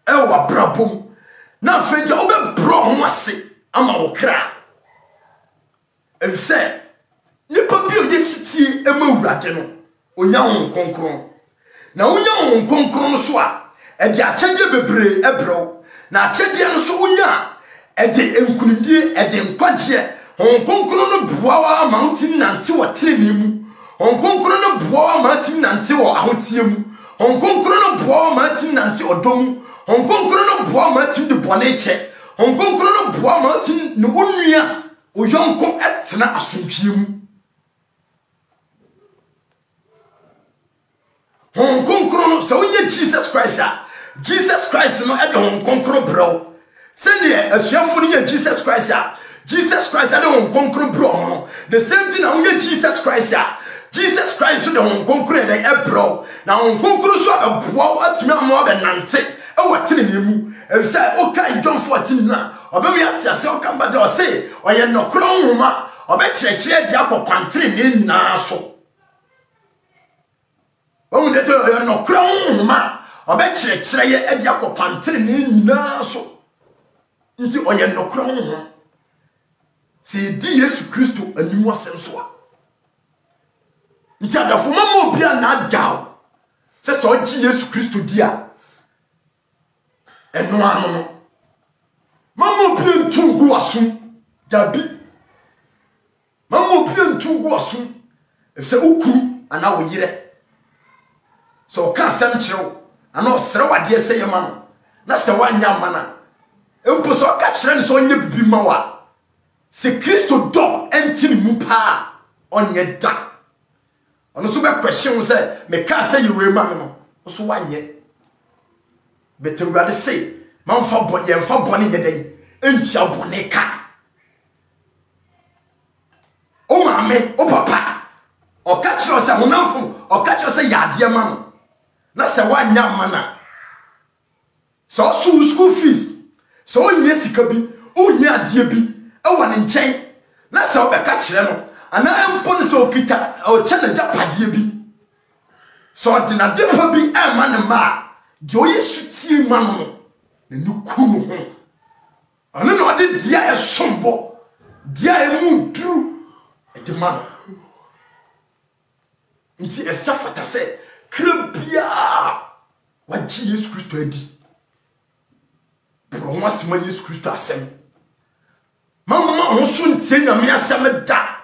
ewa brabom na feja obebro ho ase ama wo kra efse nipa bi oyesiti emawurade no onya ho konkron na onya ho konkron no so a ede achede bebre ebro na achede no so onya ede enkunudie ede nkwagye ho konkron no buawa mountain nante wo trenemu onkonkoro no boa matim nante wo ahotie mu onkonkoro no boa matim nante odom onkonkoro no boa matim de boneche onkonkoro no boa matim no onua oyonko etna asomtwie mu onkonkoro no so onye Jesus Christ no e de onkonkoro bro se ne asuafo no ye Jesus Christ de onkonkoro bro no the same thing na onye Jesus Christ so the onkonkoro de ebro na onkonkoro so aboa atimi amo abenante e watene nemu e say okay John 14 na obemi atiase okamba de o say oye nokro nhoma obekyerekye dia kokwantere ne nyina so o de to oye nokro nhoma obekyerekye ye dia kokwantere ne nyina so nti oye nokro nhoma si di Yesu Kristo animu asem so a nti adafo mama obi a na daw se so gi Yesu Kristo dia eno ano no mama obi ntungu asum dabi mama obi ntungu asum efse okum ana wo yire so ka asem kirew ana osere wade se yema no na se wanya mana empo so ka kire ne so onye bibi mawa se Kristo do entini mu pa onye da ono so be question say me ka say yiwe ma me no so wanye betewurade say man fa bo ye fa bone yeden entia bone ka o maame o papa o ka kire say honamfo o ka kire say yade ma no na say wanya mana so school fees so onye sika bi onye ade bi e wone nchen na say o be ka kire no ana empon so kita o chana japade bi so ordina depa bi e ma ne ma de oyesu tie ma no ne kunu ho ana no de dia e sombo dia e mu duru e de ma no nti esafata se krabia wa ji Yesu Kristo adi bro wasema Yesu Kristo asem Mamma onso ntie nyame asem da.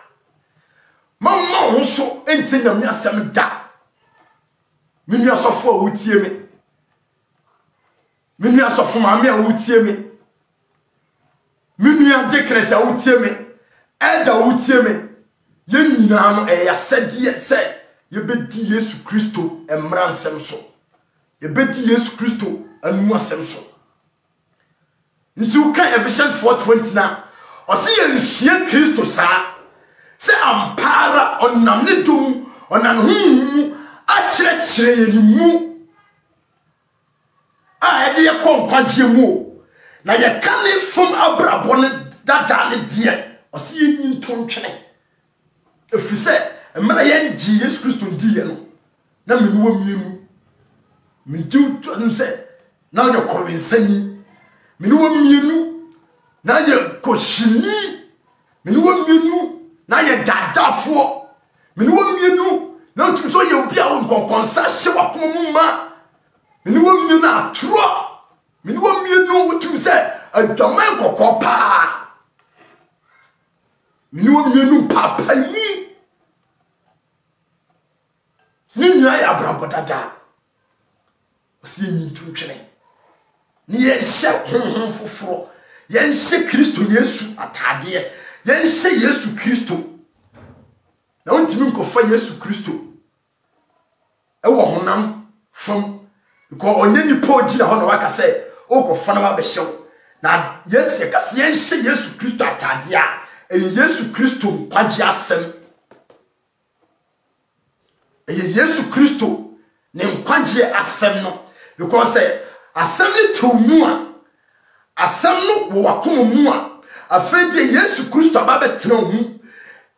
Mamma onso ntie nyame asem da. Minu asofo a wotie me. Minu asofo maame a wotie me. Minu adekres a wotie me. Eda wotie me. Ye nyina no yasede se ye bedi Yesu Kristo emra nsem so. Ye bedi Yesu Kristo anu asem so. Nti uka Ephesians 4:20 na o se ye nsua Kristo sa se ampara onam ne dum onan hu a kire ye ni mu a ye de konkwagye mu na ye kan fom abrabo ne dada ne de o se ye nyinto ntwene efise emra ye ngi Yesu Kristo ndi ye no na menuwa mienu menju to se na ye kɔwensani menuwa mienu na ye koshini menuwa mienu na ye dadafo menuwa mienu na otumso ye obi a onkonkonsa hye wakomu ma menuwa mienu na atro menuwa mienu otumse adwaman kokopa menuwa mienu papa ni sinya ya brabo dada osi nyi tuntwene ni ye hye foforo ye hye Kristo Yesu atade ye hye Yesu Kristo na ontimi nkofa Yesu Kristo ewo honam fam ko onye ni poji na ho na waka se o ko fa na ba behyew na Yesu ye kase ye hye Yesu Kristo atade a Yesu Kristo kwagye asem Yesu Kristo ne nkwagye asem no because asem ni to mu a asem no wo wakomo mu a afede Yesu Kristo ababe tena hu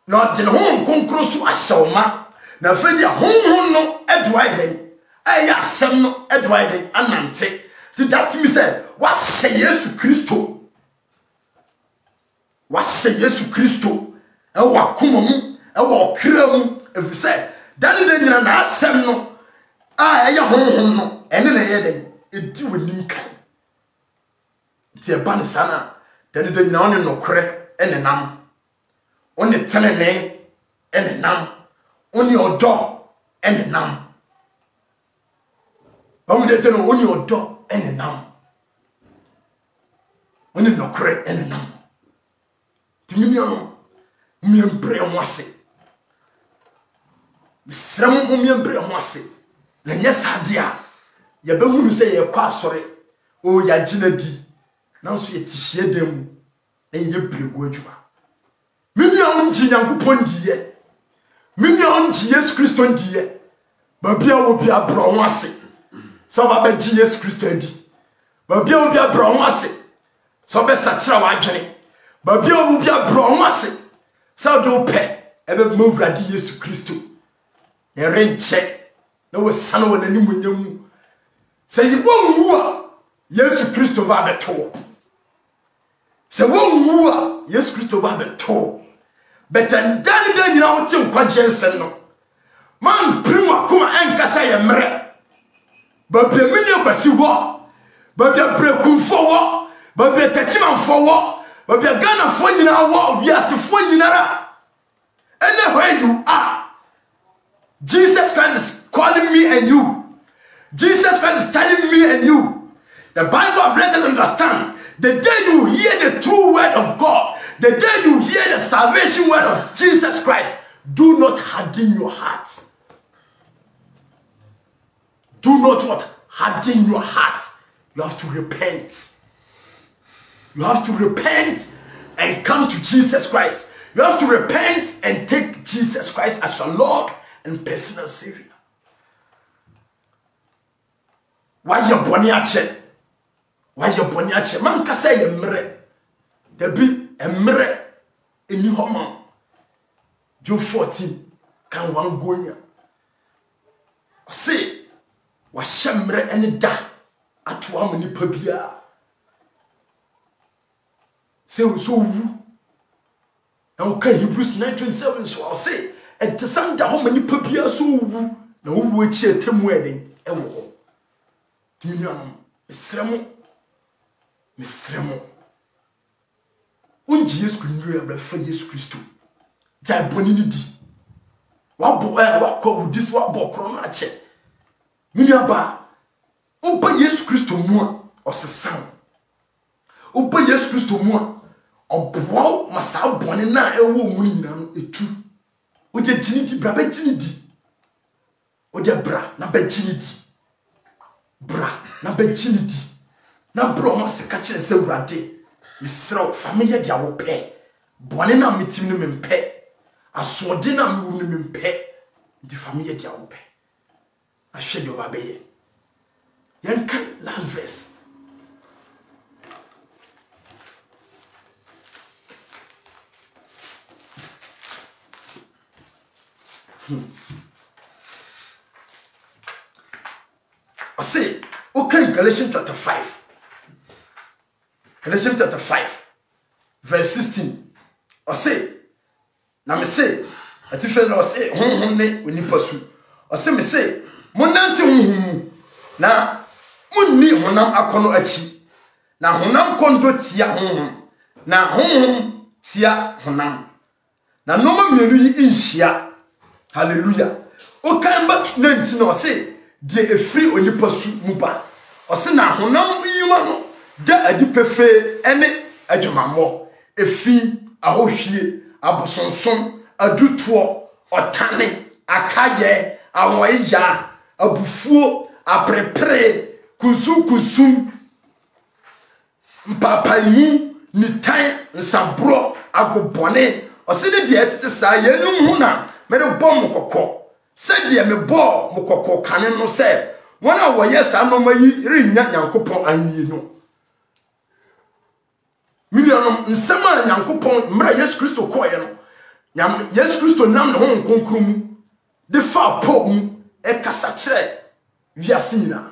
na de ho nkonkro so ahyewma na afede honhon no edwai den aya asem no edwai den anante that me say wahye Yesu Kristo Yesu Kristo e wakomo mu e wo kra mu efise dan de nyina na asem no a aya honhon no ene na ye den edi wonim kan ti e ba ne sana dan de nyina one nokre ene nam one tenene ene nam one odo ene nam bamu de teno one odo ene nam one nokre ene nam ti minyo mi embre ho ase misram mo mi embre ho ase na nya sade a ye be hunu se ye kwa asore o ya gina di nanso ye tihie dem na ye bregu adwuma mini a onji Nyankopɔn diye mini a onji Yesu Kristo diye ba bia wo bia bro ho ase so ba ba ji Yesu Kristo adi ba bia wo bia bro ho ase so be sakira wa adwene ba bia wo bia bro ho ase so do pe ebe mo brade Yesu Kristo ye renche na wo sana wo nani munyam se yibo a Yesu Kristo ba beto se wo a Yesu Kristo ba beto betan dan dan nyina wo tim kwagye nsen no man prima kuma enkasa ye mre ba bia mini kwasi wo ba bia prekumfo wo ba bia tachimanfo wo ba bia Ghana fo nyina wo wiasefo nyinara and where you are Jesus Christ is calling me and you. Jesus Christ is telling me and you. The Bible have let us understand. The day you hear the true word of God, the day you hear the salvation word of Jesus Christ, do not harden your heart. Do not what? Harden your heart. You have to repent. You have to repent and come to Jesus Christ. You have to repent and take Jesus Christ as your Lord and personal Savior. Why you boni ache? Why you boni ache? Man kasa ye mre. Debi emre eni homa. Job 14 kan wan gonya. Say wa shemre eni da ato am nipa bia. Say so wu. Na kan Hebrews 9:27 so say et sanda ho nipa bia so wu na wu achi atemu eden e wo. Mesremo unji Yesu kunwe abrafa Yesu Kristo ja boni ni di wabo wakọ wudis wabo kro na che mini aba oba Yesu Kristo mu a osesan oba Yesu Kristo mu a oboa masa boni na ewo mu nyina no etu oje gini di bra ba gini di oje bra na ba gini di bra na ba gini di na bro ma se ka kire se urade misro family dia wo pe boni na metim no mempe asode na mu no mempe di family dia wo pe ahwe di obabeye yankan last verse I say, okay, Galatians chapter 5. Galatians chapter 5, verse 16. I say, now me say, I think I say, ne we need pursue. I say, me say, monante na munni honam akono achi. Na honam kondo tia na tia honam. Na noma mienu yi inhia. Hallelujah. Okay, but 19 I say, de efri onipa su muba o se na honam nyuma no da adipefe ene adwamamo efi ahohwie abosonson adutuo otane akaye awoya abufuo aprepre kunsum mpapaimu nitan nsabro agobone o se ne de etete sa yenum hu na mere bom kokko said ye me bo mukoko kane no say wona wo yes anoma yi rinya nyankopon anyi no milionom nsema nyankopon mra Yesu Kristo koye no nyam Yesu Kristo nam ne ho konkrum de fa pom e kasa kire wiase nyina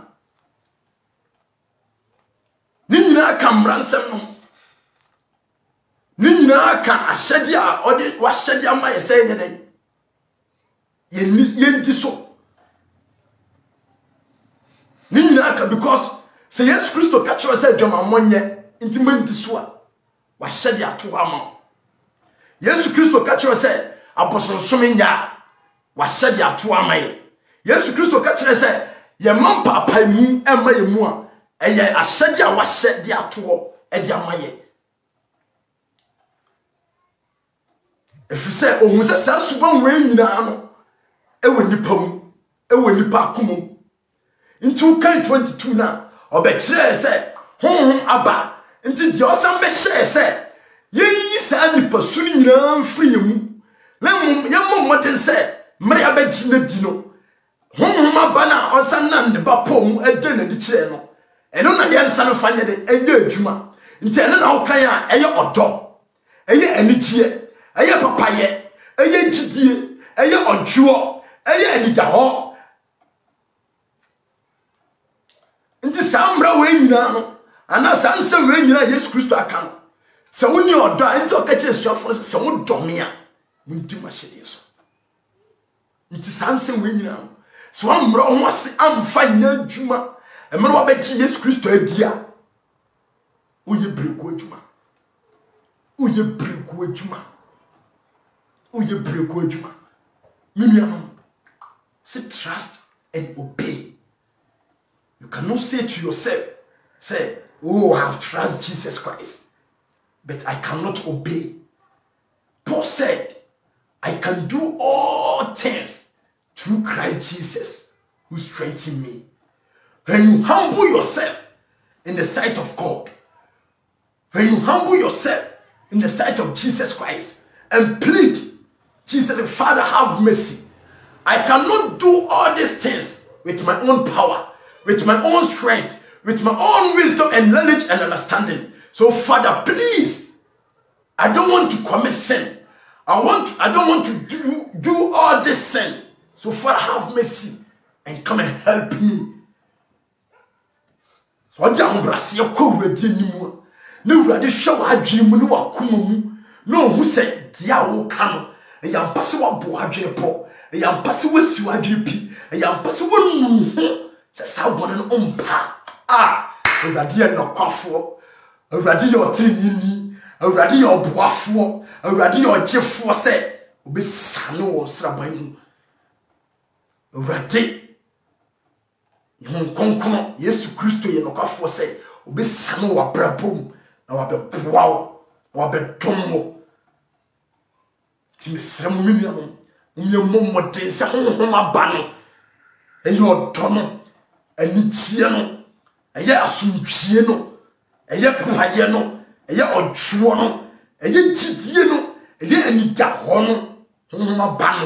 ni nyina ka mra nsem no ni nyina ka ahyede a ode wa hyede ama yesɛ nyene yendi so ni nyina ka because say Yesu Kristo ka kire say dwama monye intimandi so a wa hyede ato ama Yesu Kristo ka kire say abosonsom nya wa hyede ato ama ye Yesu Kristo ka kire say ye man papa mu ema ye mu a eye ahyede a wa hyede ato e di ama ye if you say ohun say sa suban we nyina no ewe nipa akomom into kan 22 na obekire se honhom aba nti de osam be share se yeyi sa nipa sunu nyina mfiri mu na yemo modern se mre abaji na di no honhom aba na osan na ne ba pom ede na di kire no eno na yensa no fanye de eje adwuma nti ene na wo kan a eye odo eye anichie eye papaye eye jidie eye odwo eye ni da ho nti samra we nyina no ana sanse we nyina Yesu Kristo aka se woni odo nti okache suafo se wo dome a mundi mahede so nti sanse we nyina no so amra ho ase amfa nya adwuma emre wa bechi Yesu Kristo adia uye breku adwuma uye breku adwuma uye breku adwuma minua say trust and obey. You cannot say to yourself, say, oh, I have trust Jesus Christ, but I cannot obey. Paul said, I can do all things through Christ Jesus who strengthens me. When you humble yourself in the sight of God, when you humble yourself in the sight of Jesus Christ and plead, Jesus, Father, have mercy. I cannot do all these things with my own power, with my own strength, with my own wisdom and knowledge and understanding. So, Father, please, I don't want to commit sin. I don't want to do all this sin. So, Father, have mercy and come and help me. So, I don't want to no ready show I dream when you are come. No, who said, Dia come. A young person will board po. A young person will see what you be. A young person will move. Just how one and pa. Ah, a radia no cough. A radio thing in me. awurade yɛ ɔboafoɔ awurade yɛ ɔgyefoɔ sɛ obɛsane wɔ sraban mu awurade Nkonkono Yesu Kristo ye nokafo se obesane wa brabom na wa beboa wo wa bedom wo ti mesrem minia no mmommoden se honhom aba no eye odo no anichie no eye asomdwie no eye paye no eye odwo no eye gidie no eye anida ho no honhom aba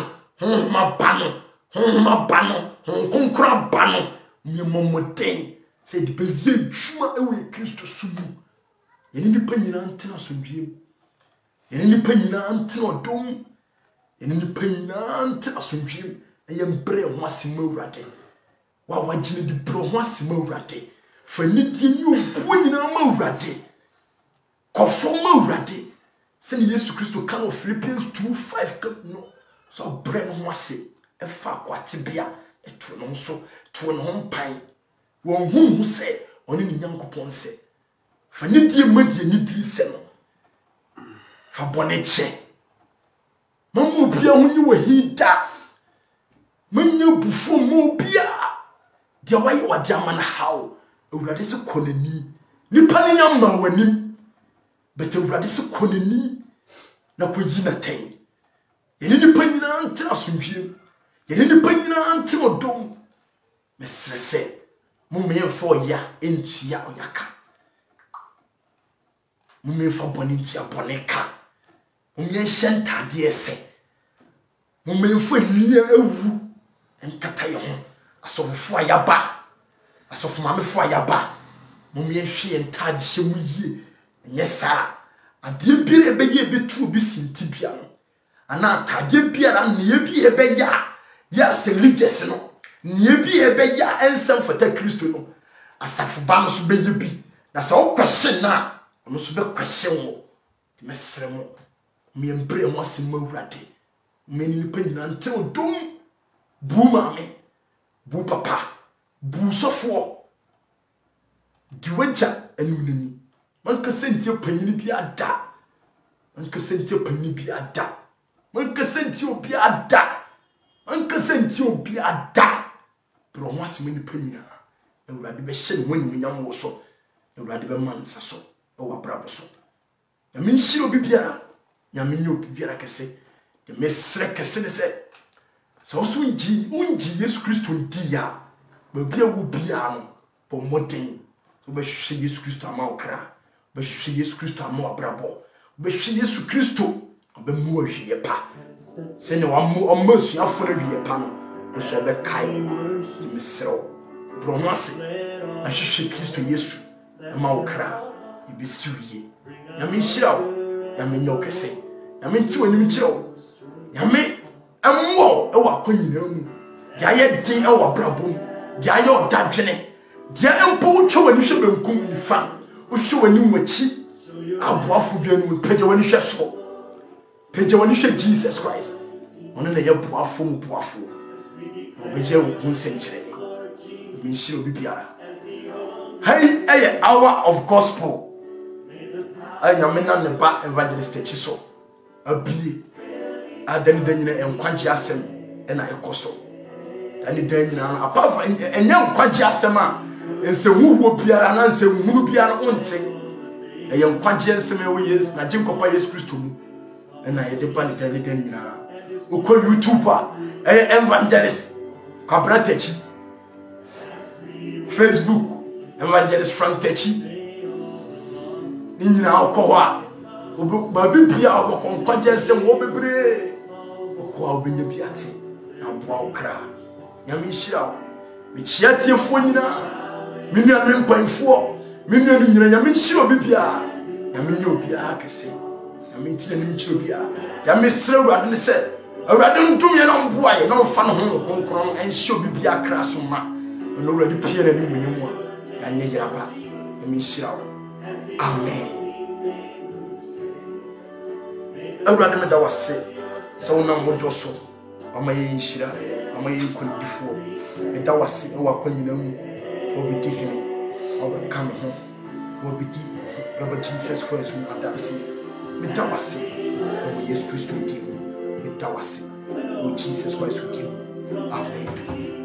no nkonkro aba no mmommoden se de be ye juma ewe Kristo sumu yeni nipa nyina ntena somdwiem yeni nipa nyina ntena odom yeni nipa nyina ntena somdwiem eye mbre ho asem awurade wa wagine di bro ho asem awurade fa nidie ni obuo nyina ma awurade kofo ma awurade se ni Yesu Kristo kan of Philippians 2:5 no so bre ho ase efa kwate bia eto no so to no mpan won hu se oni ni Nyankopon se fa nidie madie nidie se no fa bone che mamu bia hunyi wahida manya bufo mu bia dia waye wade amana hawo awurade se konani nipa ne nyamma wanim bete awurade se konani na koyi na ten yeni nipa nyina ntena asomdwiem yeni nipa nyina ntena odom mesrese mumemfo ya entua oyaka mumemfa boni ntua boneka mumyenhye ntade ese mumemfo nia ewu enkata ye ho asofo ayaba asofo mamefo ayaba mumyenhwe ntade hye mu yie enye saa ade bire beye betu bi sintibia no ana atade biara ne ye bi ebeya ya se religious no nie bi ebeya ensem fata Kristo no asafo ba no so beye bi na se o kwehye na no so be kwehye wo mesrem me embre ho asem awurade me ni pa nyina nte odom bu mame bu papa bu sofo diwaja anunani man ka sentie panyini bi ada man ka sentie panyini bi ada man ka sentie obi ada man ka sentie obi ada bro ho asem ni panyina awurade be hye ne woni nyam wo so awurade be man sa so e wa brabo so ya min shi obi biara ya min nyi obi biara kese de mesre kese ne se so so unji Yesu Kristo ndi ya ba bia wo bia no bo modern so be hwe Yesu Kristo ama okra be hwe Yesu Kristo ama brabo be hwe Yesu Kristo be mu ahwie pa se ne wa mu omasu afo na hwie pa no so be kai ti mesre bro ho ase a hwe Kristo Yesu ama okra ibisiwie ya min shirawo ya min nyokese ya min ti wani mi kirawo ya min amwo e wa kwanyina mu ya ye din e wa brabo ya ye odadwene dia empo utwe wani hwe benkum nifa uhwe wani mwachi aboafo bia no pege wani hwe so pege wani hwe Jesus Christ ono na ye boafo mu boafo obeje wo nsenkyerene mi shiro bibiara hey eye hour of gospel anya mena ne ba evangelist Techiso abi adan danyina enkwagye asem na ekoso ani danyina apafa enya enkwagye asem a ensehuwo biara na nsehunu biara onte eye enkwagye asem e wo Yesu na jinkopa Yesu Kristo mu na yede ba ne danyina ukọ YouTube evangelist Kwabena Techi Facebook evangelist Frank Techi ninyina akọwa ba bibia obokonkwagye sem wo bebre okwa obenya biate na boa okra nyame hira me chiatiefo nyina me nua me mpanfo me nua nyina nyame hira obibia nyame nyi obia akese nyame ntina nim hira obia nyame sra urade ne se urade ndum ye na mboa ye na mfa no ho konkron enhye obibia akra so ma no urade pie na nim nyemu a anye yiraba nyame hira amen. Awurade me da wase se wona mojo so amaye nhira amaye kondifo me da wase e wakonyina mu obidi hene obekame ho obidi Lord Jesus Christ mu adase me da wase o Jesus Christ with you me da wase o Jesus Christ with you amen